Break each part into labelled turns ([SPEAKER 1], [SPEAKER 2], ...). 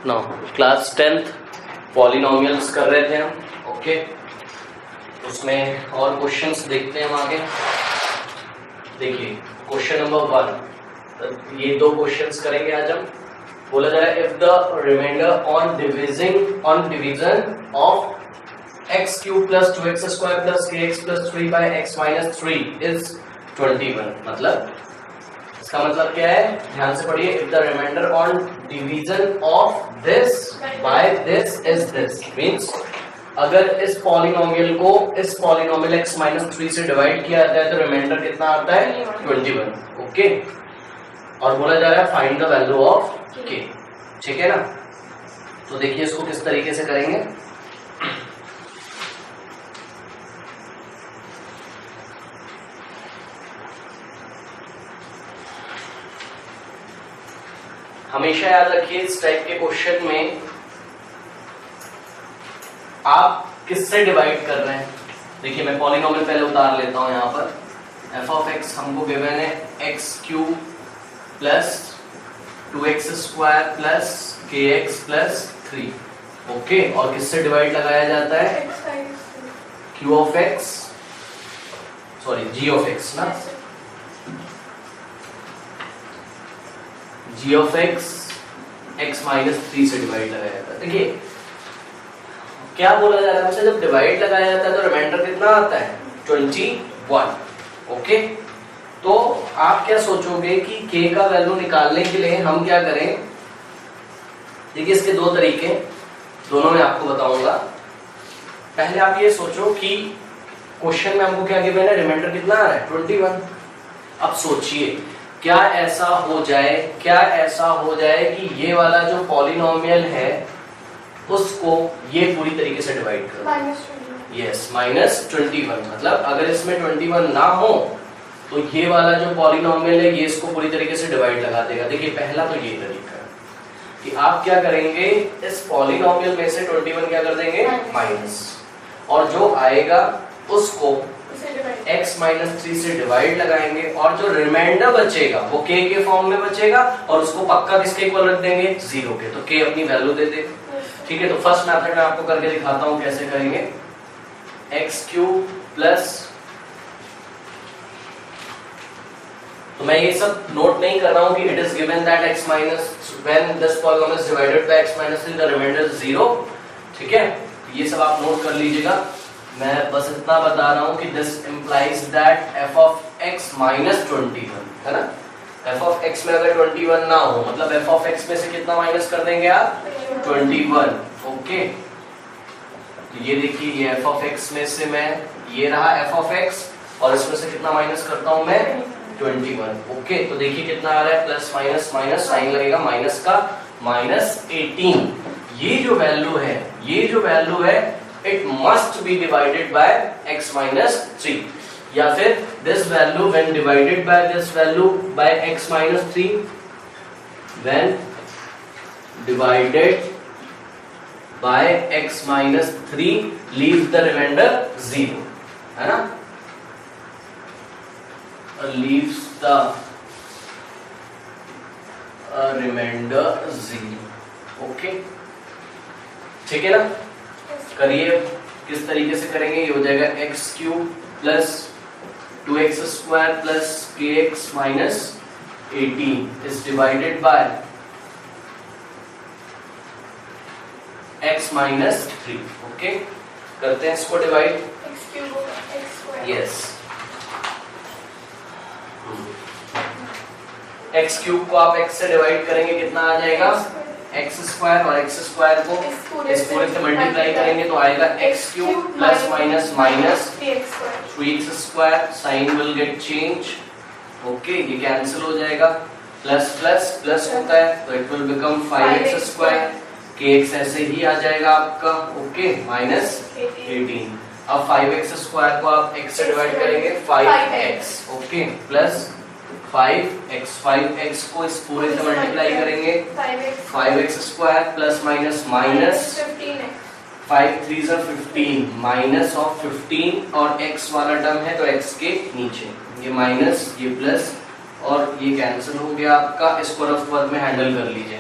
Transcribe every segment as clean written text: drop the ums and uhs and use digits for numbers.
[SPEAKER 1] No class 10th polynomials कर रहे थे हम. ओके, उसमें और क्वेश्चंस देखते हैं हम आगे. देखिए क्वेश्चन नंबर 1, ये दो क्वेश्चंस करेंगे आज हम. बोला जा रहा है if the reminder on division of x cube plus 2x square plus kx plus 3 by x minus 3 is 21. मतलब इसका मतलब क्या है, ध्यान से पढ़िए. If the reminder on division of this by this is this, means अगर इस पॉलिनोमियल को इस पॉलिनोमियल x माइनस 3 से डिवाइड किया जाता है तो रिमाइंडर कितना आता है 21. ओके, और बोला जा रहा है find the value of k. ठीक है ना. तो देखिए इसको किस तरीके से करेंगे. हमेशा याद रखिए इस टाइप के क्वेश्चन में आप किससे डिवाइड कर रहे हैं. देखिए मैं पॉलिनोमियल पहले उतार लेता हूं यहां पर. f ऑफ x हमको गिवन है x cube plus 2x square plus kx plus 3. Okay, और किससे डिवाइड लगाया जाता है q of x, sorry g of x ना, g ऑफ x माइनस 3 से डिवाइड लगाया जाता है. देखिए क्या बोला जा रहा है, जब डिवाइड लगाया जाता है तो रिमाइंडर कितना आता है 21. ओके, तो आप क्या सोचोगे कि k का वैल्यू निकालने के लिए हम क्या करें. देखिए इसके दो तरीके, दोनों में आपको बताऊंगा. पहले आप ये सोचो कि क्वेश्चन में हमको क्या गिवन है, रिमाइंडर कितना आ रहा है 21. अब सोचिए क्या ऐसा हो जाए कि ये वाला जो पॉलिनोमियल है उसको ये पूरी तरीके से डिवाइड करो. Yes, minus 21. मतलब अगर इसमें 21 ना हो तो ये वाला जो पॉलिनोमियल है ये इसको पूरी तरीके से डिवाइड लगा देगा. देखिए पहला तो ये तरीका है कि आप क्या करेंगे, इस पॉलिनोमियल में से 21 क्या कर देंगे माइनस, और जो आएगा उसको x माइनस 3 से डिवाइड लगाएंगे, और जो रिमाइंडर बचेगा वो k के फॉर्म में बचेगा, और उसको पक्का किसके इक्वल रख देंगे 0 के. तो k अपनी वैल्यू दे दे. ठीक है, तो फर्स्ट मेथड में आपको करके दिखाता हूं कैसे करेंगे. x क्यूब प्लस, तो मैं ये सब नोट नहीं कर रहा हूं कि it is given that x minus when this polynomial is divided by x minus 3 the reminder is 0. ठीक है, ये सब आप नोट कर लीजिएगा. मैं बस इतना बता रहा हूं कि this implies that f of x minus 21 है ना. f ऑफ x में अगर 21 ना हो मतलब f ऑफ x में से कितना माइनस कर देंगे आप 21. ओके, तो ये देखिए ये f ऑफ x में से मैं ये रहा f ऑफ x, और इसमें से कितना माइनस करता हूं मैं 21. ओके, तो देखिए कितना आ रहा है, प्लस माइनस माइनस साइन लगेगा माइनस का, माइनस 18. ये जो वैल्यू है it must be divided by x minus 3, या फिर this value when divided by this value by x minus 3, when divided by x minus 3 leaves the remainder 0, है ना, leaves the remainder 0. Okay, ठीक है ना. करिए किस तरीके से करेंगे. ये हो जाएगा x cube plus 2x square plus kx minus 18 is divided by x minus 3. Okay, करते हैं इसको डिवाइड. यस, x क्यूब को आप x से डिवाइड करेंगे, कितना आ जाएगा x स्क्वायर, और x स्क्वायर को इस पूरे से मल्टीप्लाई करेंगे तो आएगा x cube plus minus minus 3x square. Sign will get change. Okay, ये कैंसिल हो जाएगा. प्लस प्लस प्लस होता है तो it will become 5x square. kx ऐसे ही आ जाएगा आपका. Okay, minus 18. अब 5x स्क्वायर को आप x से डिवाइड करेंगे 5x. ओके, प्लस 5x को इस पूरे से मल्टीप्लाई करेंगे 5x square plus minus minus 5 3 15 minus of 15, और x वाला टर्म है तो x के नीचे ये माइनस ये प्लस, और ये कैंसिल हो गया आपका. इसको रफ वर्क में हैंडल कर लीजिए.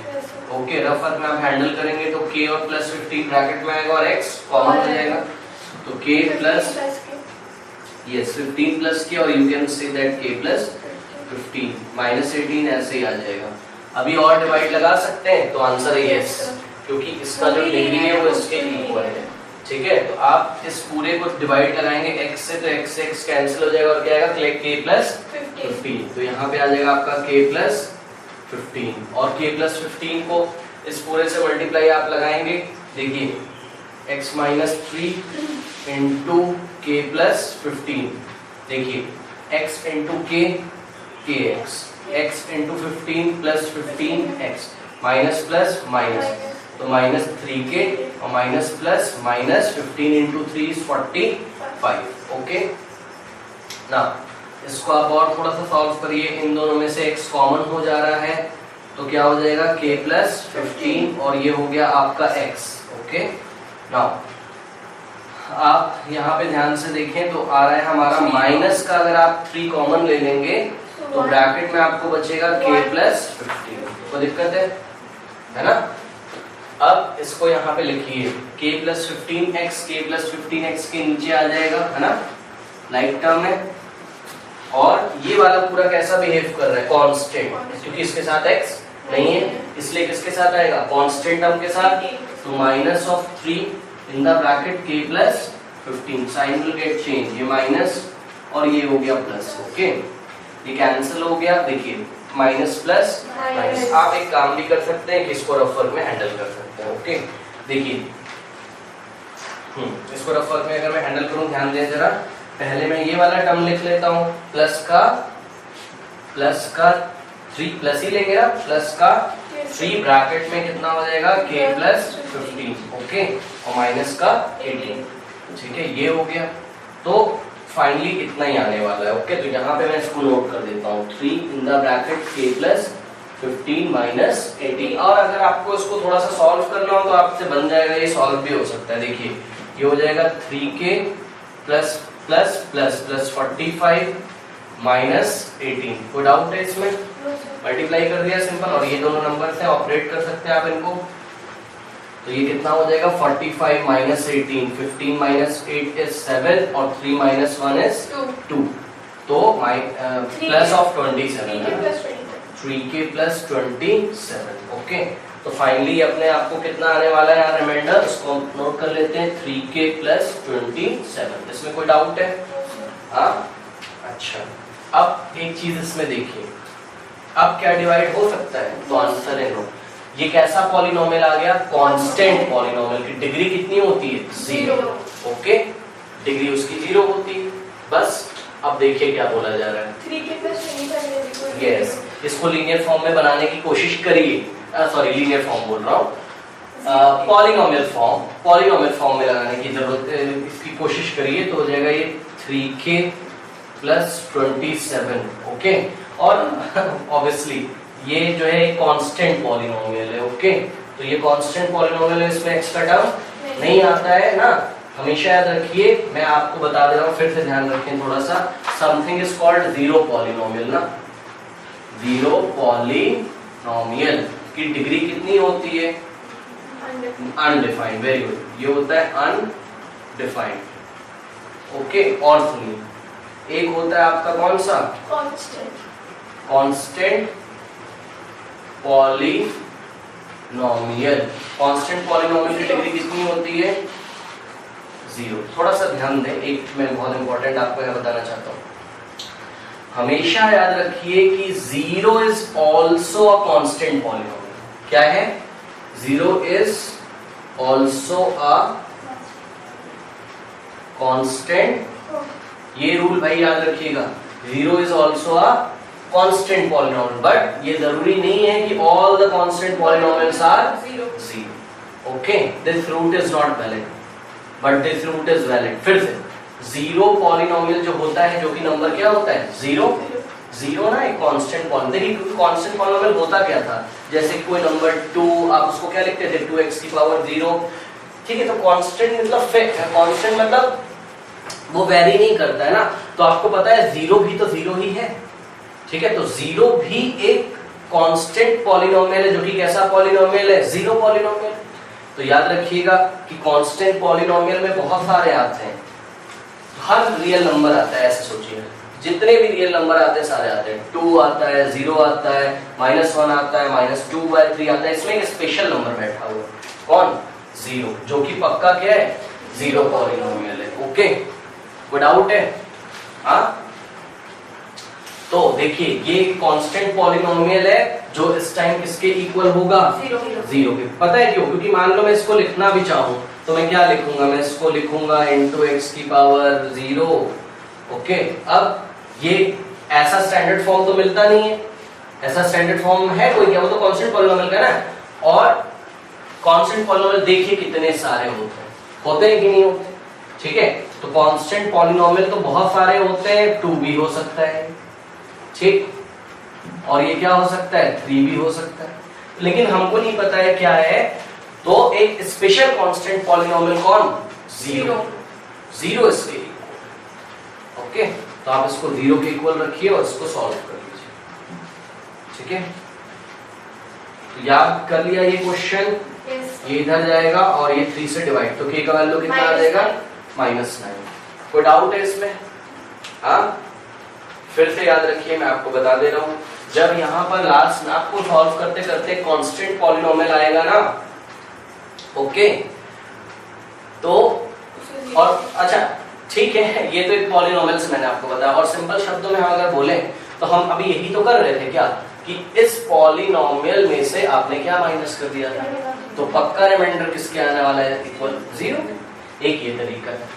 [SPEAKER 1] ओके, रफ वर्क में आप हैंडल करेंगे तो k और प्लस 15 ब्रैकेट में आएगा और x कॉमन हो जाएगा, तो k plus yes 15 plus k और you can say that k plus 15 minus 18 ऐसे ही आ जाएगा। अभी और डिवाइड लगा सकते हैं तो आंसर है यस, क्योंकि इसका जो डिग्री है वो इसके इक्वल है। ठीक है, तो आप इस पूरे को डिवाइड लगाएंगे x से तो x से x कैंसिल हो जाएगा और क्या आएगा k प्लस 15, तो यहाँ पे आ जाएगा आपका k प्लस 15 और k प्लस 15 को इस पूरे से मल्टीप्लाई आप लगाएंगे, देखिए x minus 3 into k plus 15, देखिए x into k kx, x into 15 plus 15x minus plus minus, तो माइनस 3k और minus plus minus 15 into 3 is 45। Okay ना, इसको आप और थोड़ा सा सॉल्व करिए, इन दोनों में से x कॉमन हो जा रहा है तो क्या हो जाएगा k प्लस 15 और ये हो गया आपका x। ओके नाउ आप यहाँ पे ध्यान से देखें तो आ रहा है हमारा माइनस का, अगर आप 3 कॉमन ले लेंगे तो ब्रैकेट में आपको बचेगा k प्लस 15, कोई दिक्कत है ना। अब इसको यहाँ पे लिखिए k plus 15x, k plus 15x के नीचे आ जाएगा, है ना, लाइक टर्म में, और ये वाला पूरा कैसा बिहेव कर रहा है, कांस्टेंट, क्योंकि इसके साथ x नहीं है इसलिए किसके साथ आएगा, कांस्टेंट टर्म के साथ, तो minus of 3 in the bracket k plus 15, sign will get change, ये माइनस और ये हो गया प्लस। ओके, ये कैंसिल हो गया, देखिए माइनस प्लस माइनस। आप एक काम भी कर सकते हैं कि इसको रफ वर्क में हैंडल कर सकते हैं। ओके, देखिए इसको रफ वर्क में अगर मैं हैंडल करूं, ध्यान दें जरा, पहले मैं ये वाला टर्म लिख लेता हूं, प्लस का 3 प्लस ही लेंगे ना, प्लस का 3 ब्रैकेट में कितना हो जाएगा k प्लस 15, ओके, और माइनस का 18, ठीक है, ये हो गया। तो फाइनली इतना ही आने वाला है। ओके, तो यहाँ पे मैं इसको नोट कर देता हूँ, 3 in the bracket k plus 15 minus 18, और अगर आपको इसको थोड़ा सा सॉल्व करना हो तो आपसे बन जाएगा, ये सॉल्व भी हो सकता है। देखिए ये हो जाएगा 3k plus plus plus plus 45 minus 18, कोई डाउट है इसमें, मल्टीप्लाई कर दिया सिंपल, और ये दोनों नंबर से ऑपरेट कर सकते हैं आप इनको, तो ये कितना हो जाएगा 45 माइनस 18, 15 माइनस 8 इज 7 और 3 माइनस 1 इज 2, तो plus of 27, 3k plus 27। Okay, तो फाइनली अपने आपको कितना आने वाला है यहाँ रिमाइंडर, इसको नोट कर लेते हैं, 3k प्लस 27। इसमें कोई डाउट है? हाँ, अच्छा, अब एक चीज इसमें देखिए, अब क्या डिवाइड हो सकता है, तो आंसर है नो। ये कैसा पॉलिनोमियल आ गया, कांस्टेंट पॉलिनोमियल की डिग्री कितनी होती है, 0। ओके, डिग्री उसकी 0 होती है। बस अब देखिए क्या बोला जा रहा है,
[SPEAKER 2] 3k प्लस 25।
[SPEAKER 1] यस, इसको लीनियर फॉर्म में बनाने की कोशिश करिए, सॉरी लीनियर फॉर्म बोल रहा हूँ, पॉलिनोमियल फॉर्म में लगाने की जरूरत है, इसकी कोशिश करिए तो हो जाएगा ये 3k प्लस 27। ओके, और ऑब्वियसली ये जो है कांस्टेंट पॉलिनोमियल है। ओके, तो ये कांस्टेंट पॉलिनोमियल है, इसमें एक्स्ट्रा टर्म नहीं आता है ना, हमेशा याद रखिए। मैं आपको बता दे रहा हूँ, फिर से ध्यान रखें थोड़ा सा, something is called zero polynomial ना, जीरो पॉलिनोमियल की डिग्री कितनी होती है, अनडिफाइंड, वेरी गुड, ये होता है अनडिफाइंड। ओके, और सुनिए, एक होता है आपका कौन सा, कांस्टेंट पॉलिनोमियल। कांस्टेंट पॉलिनोमियल की डिग्री कितनी होती है, 0। थोड़ा सा ध्यान दें, एक मैं बहुत इंपॉर्टेंट आपको यह बताना चाहता हूँ, हमेशा याद रखिए कि 0 is also a constant polynomial. क्या है, 0 इज ऑल्सो अ कांस्टेंट, ये रूल भाई याद रखिएगा, 0 is also a constant polynomial, but ये जरूरी नहीं है कि all the constant polynomials are 0। Okay, this root is not valid but this root is valid. फिर से, 0 पॉलिनोमियल जो होता है, जो कि नंबर क्या होता है, 0 ना, एक कांस्टेंट पॉलिनोमियल। देखिए कांस्टेंट पॉलिनोमियल होता क्या था, जैसे कोई नंबर 2, आप उसको क्या लिखते थे, 2x की पावर 0, ठीक है, तो कांस्टेंट मतलब फिक्स है, कांस्टेंट मतलब वो वेरी नहीं करता है ना, तो आपको पता है 0 भी तो 0 ही है, ठीक है, तो 0 भी एक कांस्टेंट पॉलिनोमियल है, जो कि कैसा पॉलिनोमियल है, जीरो पॉलिनोमियल। तो याद रखिएगा कि कांस्टेंट पॉलिनोमियल में बहुत सारे आते हैं, हर रियल नंबर आता है, ऐसे सोचिए जितने भी रियल नंबर आते हैं सारे आते हैं। 2 आता है, 0 आता है, -1 आता है, -2/3 आता है। इसमें एक स्पेशल नंबर बैठा हुआ है, कौन, 0, जो कि पक्का क्या है, जीरो पॉलिनोमियल है। ओके, कोई डाउट है? हाँ, तो देखिए ये कांस्टेंट पॉलिनोमियल है जो इस टाइम किसके इक्वल होगा, 0 के। पता है क्यों? क्योंकि मान लो मैं इसको लिखना भी चाहूं तो मैं क्या लिखूंगा, मैं इसको लिखूंगा x⁻0। ओके, अब ये ऐसा स्टैंडर्ड फॉर्म तो मिलता नहीं है, ऐसा स्टैंडर्ड फॉर्म है कोई क्या, वो तो कांस्टेंट पॉलिनोमियल का ना। और कांस्टेंट पॉलिनोमियल देखिए कितने सारे होते हैं कि नहीं होते, ठीक है। तो कांस्टेंट पॉलिनोमियल तो बहुत सारे होते हैं, 2 भी हो सकता है, ठीक, और ये क्या हो सकता है, 3 भी हो सकता है, लेकिन हमको नहीं पता है क्या है। तो एक स्पेशल कांस्टेंट पॉलिनोमियल कौन, 0 इसके इक्वल। ओके, तो आप इसको 0 के इक्वल रखिए और इसको सॉल्व कर लीजिए, ठीक है। तो याद कर लिया ये क्वेश्चन, ये इधर जाएगा और ये 3 से डिवाइड, तो k का वैल्यू कितना आ जाएगा, -9। कोई डाउट है इसमें? हाँ, फिर से याद रखिए, मैं आपको बता दे रहा हूं, जब यहाँ पर लास्ट में आपको सॉल्व करते करते कांस्टेंट पॉलिनोमियल आएगा ना, ओके, तो और अच्छा ठीक है, ये तो एक पॉलिनोमियल से मैंने आपको बताया, और सिंपल शब्दों में हम अगर बोले तो हम अभी यही तो कर रहे थे क्या, कि इस पॉलिनोमियल में से आपने क्या माइनस कर दिया था, तो पक्का रिमाइंडर किसके आने वाला है, इक्वल 0। एक ये तरीका है,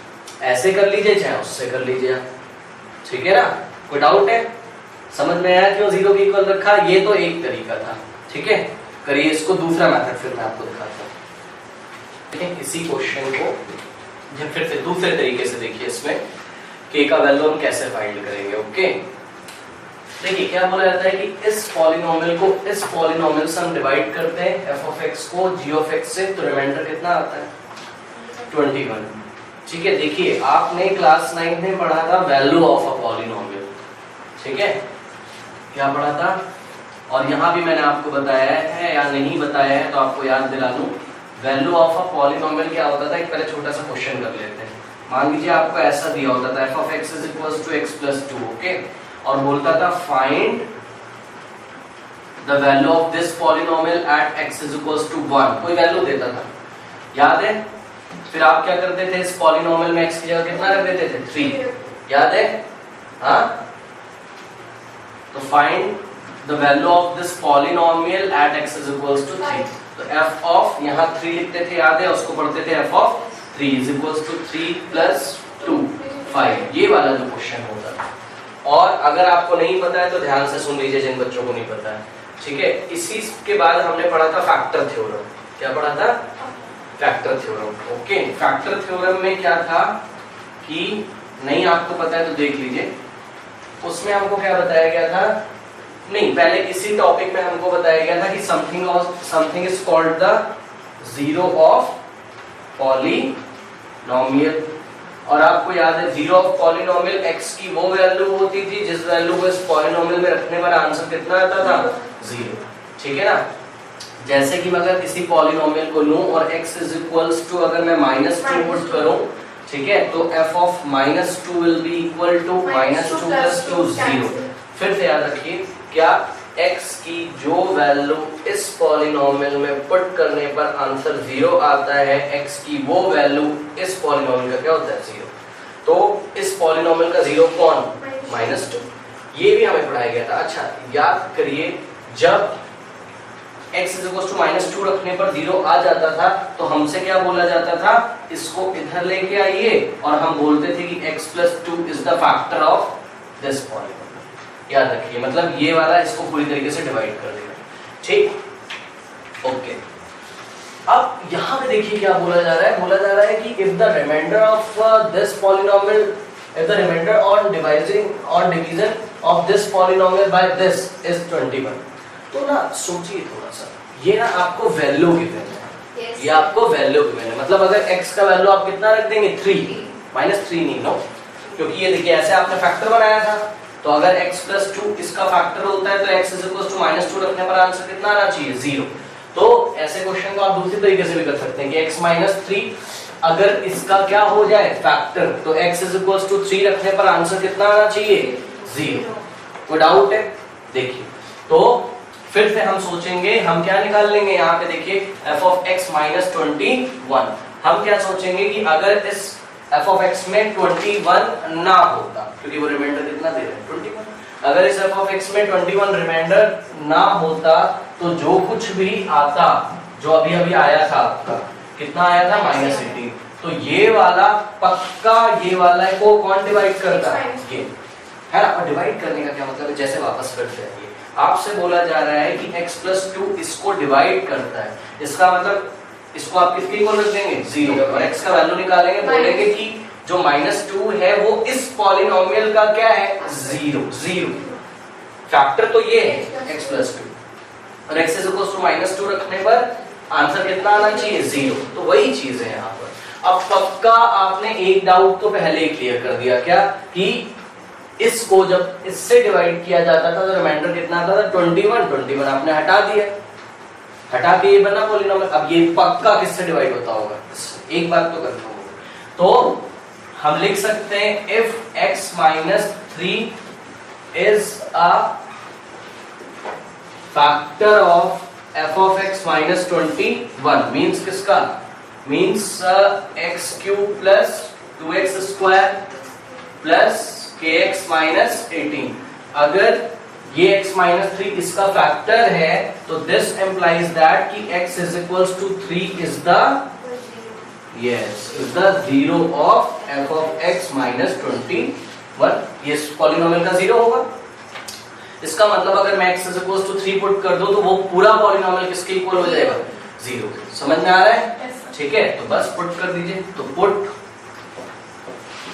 [SPEAKER 1] ऐसे कर लीजिए चाहे उससे कर लीजिए आप, ठीक है ना। कोई डाउट है? समझ में आया क्यों 0 के इक्वल रखा? ये तो एक तरीका था, ठीक है। करिए इसको दूसरा मेथड फिर मैं आपको दिखाता हूँ, ठीक है। इसी क्वेश्चन को जब फिर से दूसरे तरीके से देखिए, इसमें k का वैल्यू हम कैसे फाइंड करेंगे। ओके, देखिए क्या बोला जाता है कि इस पॉलिनोमियल को इस पॉलिनोमियल से हम डिवाइड करते हैं f(x) को g(x) से, तो रिमाइंडर कितना आता है, 21, ठीक है। देखिए आपने क्लास 9 में पढ़ा था वैल्यू ऑफ अ पॉलिनोमियल, ठीक है, क्या पढ़ा था, और यहाँ भी मैंने आपको बताया है या नहीं बताया है तो आपको याद दिला दूं, वैल्यू ऑफ अ पॉलिनोमियल क्या होता था। एक पहले छोटा सा क्वेश्चन कर लेते हैं। मान लीजिए आपको ऐसा दिया होता था f(x) = x+2, ओके, और बोलता था find the value of this polynomial at x = 1, कोई वैल्यू देता था, याद है। फिर आप क्या करते थे, इस पॉलिनोमियल में x की जगह कितना रख देते थे, 3, याद है। हाँ, तो find the value of this polynomial at x = 3, तो f ऑफ यहाँ 3 लिखते थे, याद है, उसको पढ़ते थे f ऑफ 3 = 3 + 2 5, ये वाला जो क्वेश्चन होता है। और अगर आपको नहीं पता है तो ध्यान से सुन लीजिए जिन बच्चों को नहीं पता है, ठीक है। इसी के बाद हमने पढ़ा था फैक्टर थ्योरम, क्या पढ़ा था, factor theorem. Okay, factor theorem में क्या था कि नहीं आपको पता है तो देख लीजिए, उसमें हमको क्या बताया गया था, नहीं पहले इसी टॉपिक में हमको बताया गया था कि something is called the zero of polynomial, और आपको याद है जीरो ऑफ पॉलिनोमियल x की वो वैल्यू होती थी जिस वैल्यू को इस पॉलिनोमियल में रखने पर आंसर कितना आता था, 0, ठीक है ना। जैसे कि मैं अगर किसी पॉलिनोमियल को लूं और x = अगर मैं -2 पुट करूं, ठीक है, तो f of -2 will be equal to -2 + 2 0। फिर से याद रखिए, क्या x की जो वैल्यू इस पॉलिनोमियल में पुट करने पर आंसर 0 आता है, x की वो वैल्यू इस पॉलिनोमियल का क्या होता है, 0। तो इस पॉलिनोमियल का 0 कौन, -2, ये भी हमें पढ़ाया गया था। अच्छा याद करिए, जब x = -2 रखने पर 0 आ जाता था तो हमसे क्या बोला जाता था, इसको इधर लेके आइए, और हम बोलते थे कि x + 2 is the factor of this polynomial. याद रखिए, मतलब ये वाला इसको पूरी तरीके से डिवाइड कर देगा, ठीक। ओके, अब यहाँ पे देखिए क्या बोला जा रहा है, बोला जा रहा है कि if the reminder of this polynomial, if the reminder on division of this polynomial by this is 21। तो ना सोचिए थोड़ा सा, ये ना आपको वैल्यू गिवन है, ये आपको वैल्यू गिवन है, मतलब अगर x का वैल्यू आप कितना रख देंगे, 3 -3 नहीं, नो, क्योंकि ये देखिए ऐसे आपने फैक्टर बनाया था, तो अगर x प्लस 2 इसका फैक्टर होता है तो x is equal to minus 2 रखने पर आंसर कितना आना चाहिए 0। तो ऐसे क्वेश्चन को आप दूसरी तरीके से भी कर सकते हैं कि x माइनस 3 अगर इसका क्या हो जाए फैक्टर तो x इज इक्वल टू 3 रखने पर आंसर कितना आना चाहिए 0। कोई डाउट है? देखिए तो फिर से हम सोचेंगे, हम क्या निकाल लेंगे यहाँ पे देखिए f of x माइनस 21। हम क्या सोचेंगे कि अगर इस f of x में 21 ना होता, क्योंकि वो रिमाइंडर कितना दे रहे हैं 21, अगर इस f of x में 21 रिमाइंडर ना होता तो जो कुछ भी आता, जो अभी अभी आया था आपका कितना आया था -18, तो ये वाला पक्का ये वाला को कौन डिवाइड करता है ये है ना। और डिवाइड करने का क्या मतलब है, जैसे वापस करते हैं ये आपसे बोला जा रहा है कि x प्लस 2 इसको डिवाइड करता है, इसका मतलब इसको आप किसके इक्वल रख देंगे 0 और x का वैल्यू निकालेंगे, बोलेंगे कि जो -2 है वो इस पॉलिनोमियल का क्या है 0 फैक्टर तो ये है x प्लस 2 और x इज इक्वल टू -2 रखने पर आंसर कितना आना चाहिए 0। तो वही चीज है यहाँ पर। अब पक्का आपने एक डाउट तो पहले ही क्लियर कर दिया, क्या कि इसको जब इससे डिवाइड किया जाता था तो रिमाइंडर कितना आता था 21 आपने हटा दिया, हटा के ये बना पॉलिनोमियल। अब ये पक्का किससे डिवाइड होता होगा, एक बात तो करना होगा। तो हम लिख सकते हैं if x minus 3 is a factor of f of x minus 21 means किसका, means x cube plus 2x square plus kx minus 18। अगर ये x माइनस 3 इसका फैक्टर है तो दिस एम्प्लाइज दैट कि x is equals to 3 is the is the 0 of f of x minus 21। ये polynomial का 0 होगा। इसका मतलब अगर मैं x is equals to 3 put कर दूं तो वो पूरा पॉलिनोमियल किसके इक्वल हो जाएगा 0। समझ में आ रहा है? ठीक है, तो बस पुट कर दीजिए। तो पुट,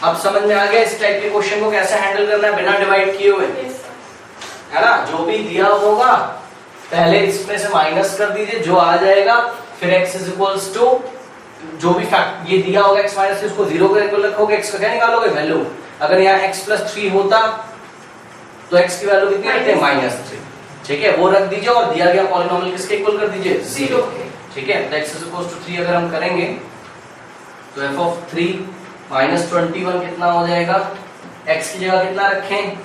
[SPEAKER 1] अब समझ में आ गया इस टाइप के क्वेश्चन को कैसे हैंडल करना है बिना डिवाइड किए हुए, है ना। जो भी दिया होगा पहले इसमें से माइनस कर दीजिए, जो आ जाएगा फिर x इज इक्वल्स टू जो भी फैक्ट ये दिया होगा x माइनस 3 उसको 0 के इक्वल रखोगे, x का क्या निकालोगे वैल्यू। अगर यहाँ x प्लस 3 होता तो x की वैल्यू कितनी रखते हैं -3, ठीक है, वो रख दीजिए और दिया गया पॉलिनोमियल किसके इक्वल कर दीजिए 0, ठीक है। तो x इज इक्वल्स टू 3 अगर हम करेंगे तो f of 3 माइनस 21 कितना हो जाएगा, x की जगह कितना रखें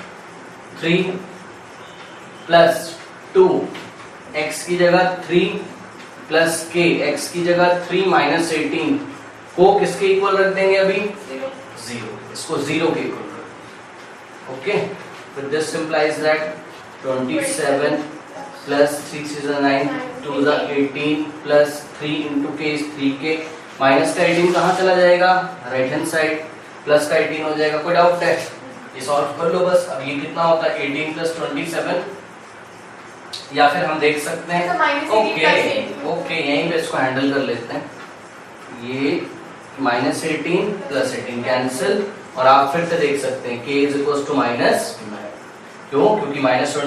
[SPEAKER 1] 3 प्लस 2, x की जगह 3 प्लस k, x की जगह 3 माइनस 18 को किसके इक्वल रख देंगे अभी 0, इसको 0 के इक्वल कर। ओके, फिर this implies that 27 plus 6 is 9 2 is 18 plus 3 into k is 3k, minus का 18 कहाँ चला जाएगा राइट हैंड साइड, प्लस का 18 हो जाएगा। कोई डाउट है? ये सॉल्व कर लो बस। अब ये कितना होता है 18 प्लस 27, या फिर हम देख सकते हैं ओके यहीं पे इसको हैंडल कर लेते हैं। ये माइनस 18 प्लस 18 कैंसिल और आप फिर से देख सकते हैं k is equal to minus, क्यों, क्योंकि माइनस 27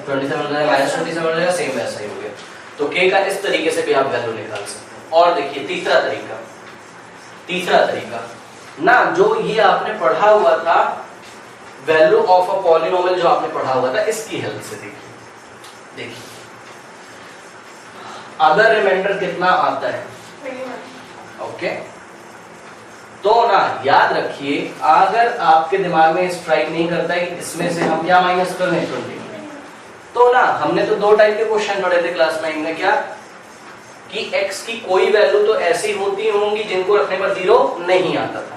[SPEAKER 1] माइनस 27 हो जाएगा, सेम वैसा ही हो गया। तो k का इस तरीके से भी आप वैल्यू निकाल सकते हैं। और देखिए तीसरा तरीका ना, जो ये आपने पढ़ा हुआ था वैल्यू ऑफ अ पॉलिनोमियल, जो आपने पढ़ा हुआ था इसकी हेल्प से देखिए अदर रिमाइंडर कितना आता है, ओके। तो ना याद रखिए, अगर आपके दिमाग में स्ट्राइक नहीं करता है कि इसमें से हम क्या माइनस कर रहे हैं 20, तो ना हमने तो दो टाइप के क्वेश्चन पढ़े थे क्लास 9 में, क्या कि x की कोई वैल्यू तो ऐसी होती होंगी जिनको रखने पर 0 नहीं आता था।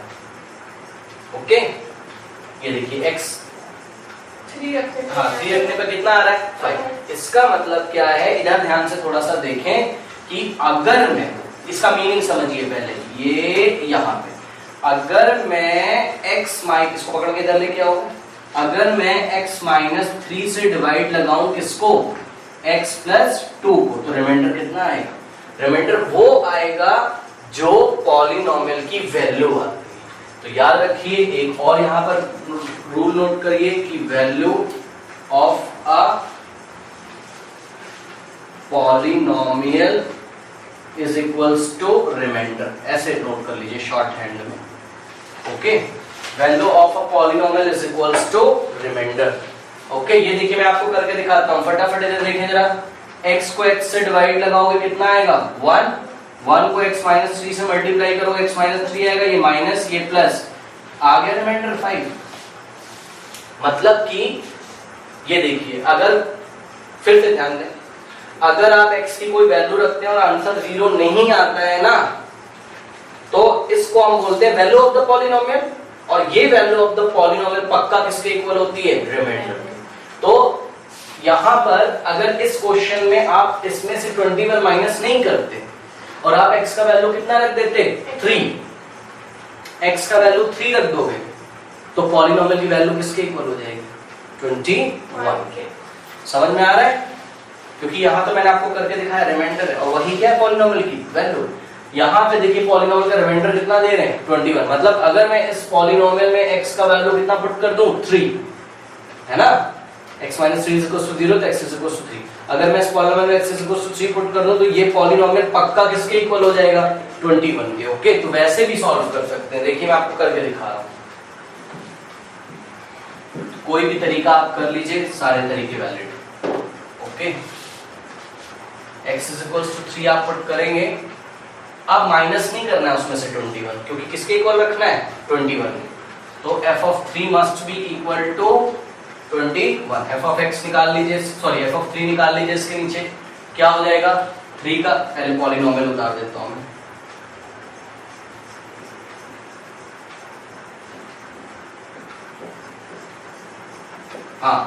[SPEAKER 1] ओके, ये देखिए x 3 रखने पर कितना आ रहा है 5। इसका मतलब क्या है, इधर ध्यान से थोड़ा सा देखें कि अगर मैं इसका मीनिंग समझिए पहले, ये यहाँ पे अगर मैं x माइनस, इसको पकड़ के इधर लेके आओ, अगर मैं x माइनस 3 से डिवाइड लगाऊं किसको x प्लस 2 को, तो रिमाइंडर कितना आएगा, रिमाइंडर वो आएगा जो पॉलिनोमियल की वैल्यू आती है। तो याद रखिए एक और यहाँ पर रूल नोट करिए कि value of a polynomial is equals to remainder, ऐसे नोट कर लीजिए शॉर्ट हैंड में। Okay, value of a polynomial is equals to remainder. Okay, ये देखिए मैं आपको करके दिखाता हूँ, फटाफट इधर देखें जरा। x को x से डिवाइड लगाओगे कितना आएगा 1, 1 को x माइनस 3 से मल्टीप्लाई करोगे x माइनस 3 आएगा, ये माइनस ये प्लस, आ गया रिमाइंडर 5। मतलब कि ये देखिए, अगर फिर से ध्यान दें, अगर आप x की कोई वैल्यू रखते हैं और आंसर 0 नहीं आता है ना, तो इसको हम बोलते हैं वैल्यू ऑफ द पॉलिनोमियल, और ये वैल्यू ऑफ द पॉलिनोमियल पक्का किसके इक्वल होती है, रिमाइंडर। तो यहां पर अगर इस क्वेश्चन में आप इसमें से 21 माइनस नहीं करते और आप x का वैल्यू कितना रख देते 3, x का वैल्यू 3 रख दोगे, तो पॉलिनोमियल की वैल्यू किसके इक्वल हो जाएगी 21। समझ में आ रहा है? क्योंकि यहाँ तो मैंने आपको करके दिखाया रिमाइंडर है, और वही क्या है पॉलिनोमियल की वैल्यू। यहाँ पे देखिए पॉलिनोमियल का रिमाइंडर कितना दे रहे हैं 21। मतलब अगर मैं इस पॉलिनोमियल में x का वैल्यू कितना पुट कर दूं 3, है ना, x माइनस 3 इक्वल्स टू 0, तो x इक्वल्स टू 3। अगर मैं इस पॉलिनोमियल में x इक्वल्स टू 3 पुट कर दूं, तो ये पॉलिनोमियल पक्का किसके इक्वल हो जाएगा 21 के। ओके, तो वैसे भी सॉल्व कर सकते हैं। देखिए मैं आपको करके दिखा रहा हूँ, कोई भी तरीका आप कर लीजिए, सारे तरीके valid. Okay, x equals to 3 आप पुट करेंगे, अब माइनस नहीं करना है उसमें से 21, क्योंकि किसके इक्वल रखना है 21। तो f of 3 must be equal to 21। f of x निकाल लीजिए, सॉरी f ऑफ 3 निकाल लीजिए, इसके नीचे क्या हो जाएगा 3 का, पहले पॉलिनोमियल उतार देता हूं मैं। हाँ,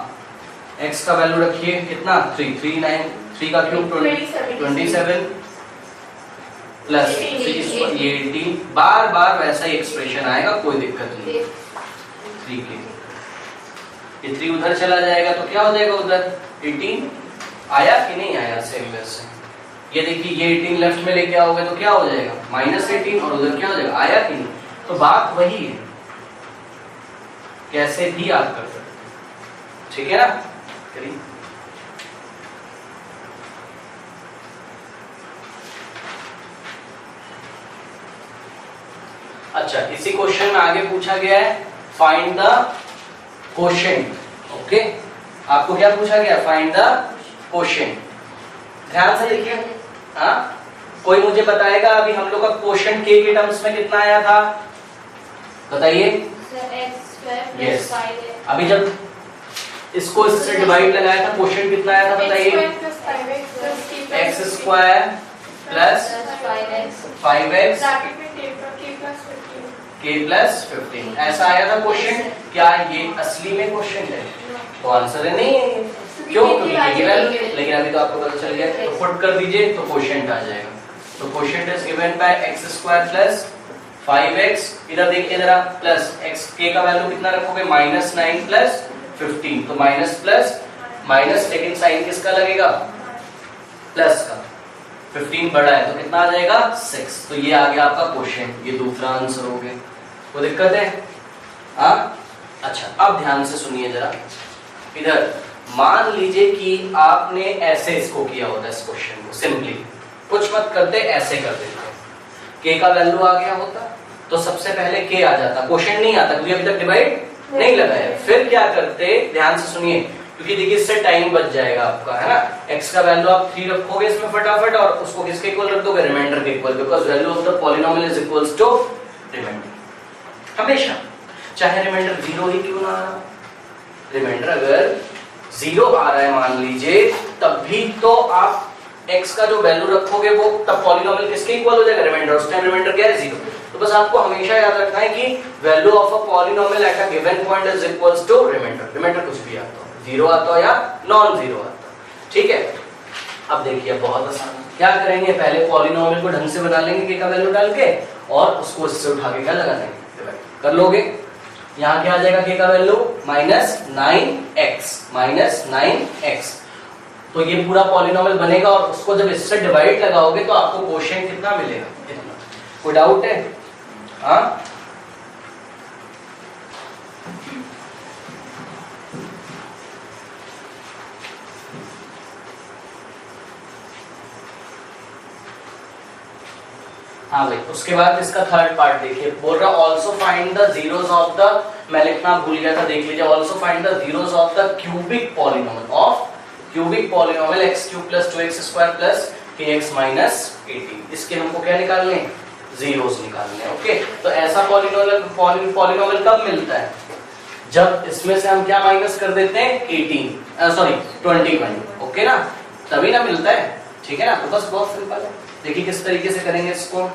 [SPEAKER 1] x का वैल्यू रखिए कितना 3, 3 का क्यूब 27 प्लस 18, बार बार वैसा ही एक्सप्रेशन आएगा, कोई दिक्कत नहीं। 3 के ये 3 उधर चला जाएगा तो क्या हो जाएगा उधर 18, आया कि नहीं आया सेम वैसे। ये देखिए ये 18 लेफ्ट में लेके आओगे तो क्या हो जाएगा -18, और उधर क्या हो जाएगा, आया कि नहीं। तो बात वही है, कैसे भी आप कर सकते हैं, ठीक है ना। करिए अच्छा, इसी क्वेश्चन में आगे पूछा गया है फाइंड द कोशेंट। ओके, आपको क्या पूछा गया, फाइंड द कोशेंट। ध्यान से देखिए, हाँ कोई मुझे बताएगा अभी हम लोग का कोशेंट के टर्म्स में कितना आया था, बताइए। यस, अभी जब इसको इससे डिवाइड लगाया था कोशेंट कितना आया था बताइए, x square plus 5x k plus 15, ऐसा आया था क्वेश्चन। क्या ये असली में क्वेश्चन है, तो आंसर है नहीं है। क्यों, क्योंकि लेकिन अभी तो आपको पता चल गया, तो पुट कर दीजिए तो क्वेश्चन आ जाएगा। तो question is given by x square plus 5x, इधर देखिए जरा, प्लस x k का वैल्यू कितना रखोगे -9 प्लस 15, तो माइनस प्लस माइनस, लेकिन साइन किसका लगेगा प्लस का, 15 बड़ा है तो कितना आ जाएगा 6। तो ये आ गया आपका क्वेश्चन, ये दूसरा आंसर हो गया। कोई दिक्कत है? हाँ, अच्छा अब ध्यान से सुनिए जरा। इधर मान लीजिए कि आपने ऐसे इसको किया होता है, इस क्वेश्चन को सिंपली कुछ मत करते, ऐसे कर देते, के का वैल्यू आ गया होता तो सबसे पहले के आ जाता, क्वेश्चन नहीं आता क्योंकि अभी तक डिवाइड नहीं लगाया। फिर क्या करते, ध्यान से सुनिए, क्योंकि देखिए इससे टाइम बच जाएगा आपका, है ना। x का वैल्यू आप 3 रखोगे इसमें फटाफट, और उसको किसके इक्वल रख दोगे, रिमाइंडर के equal, because value of the polynomial is equals to remainder. हमेशा चाहे रिमाइंडर 0 ही क्यों ना, रिमाइंडर अगर 0 आ रहा है मान लीजिए, तब भी तो आप x का जो वैल्यू रखोगे वो तब पॉलिनोमियल किसके इक्वल हो जाएगा, रिमाइंडर। उस टाइम रिमाइंडर क्या है 0। तो बस आपको हमेशा याद रखना है कि value of a polynomial at a given point is equals to remainder. Remainder कुछ भी आता हो, 0 आता हो या नॉन 0 आता हो, ठीक है। अब देखिए बहुत आसान है, क्या करेंगे, पहले पॉलिनोमियल को ढंग से बना लेंगे के का वैल्यू डाल के, और उसको इससे उठा के क्या लगा देंगे, डिवाइड कर लोगे। यहाँ क्या आ जाएगा के का वैल्यू -9x, तो ये पूरा पॉलिनोमियल बनेगा, और उसको जब इससे डिवाइड लगाओगे तो आपको क्वोशिएंट कितना मिलेगा, इतना। कोई डाउट है? हाँ, हाँ भाई, उसके बाद इसका थर्ड पार्ट देखिए, बोल रहा also find the zeros of the मैं लिखना भूल गया था, देख लीजिए। Also find the zeros of the cubic polynomial x cube plus 2x square plus kx minus 18। इसके हमको क्या निकालने हैं? जीरोस निकालने हैं। ओके, तो ऐसा पॉलिनोमियल कब मिलता है? जब इसमें से हम क्या माइनस कर देते हैं? 21। ओके ना, तभी ना मिलता है। ठीक है ना, तो बस बहुत सिंपल है। देखिए किस तरीके से करेंगे इसको।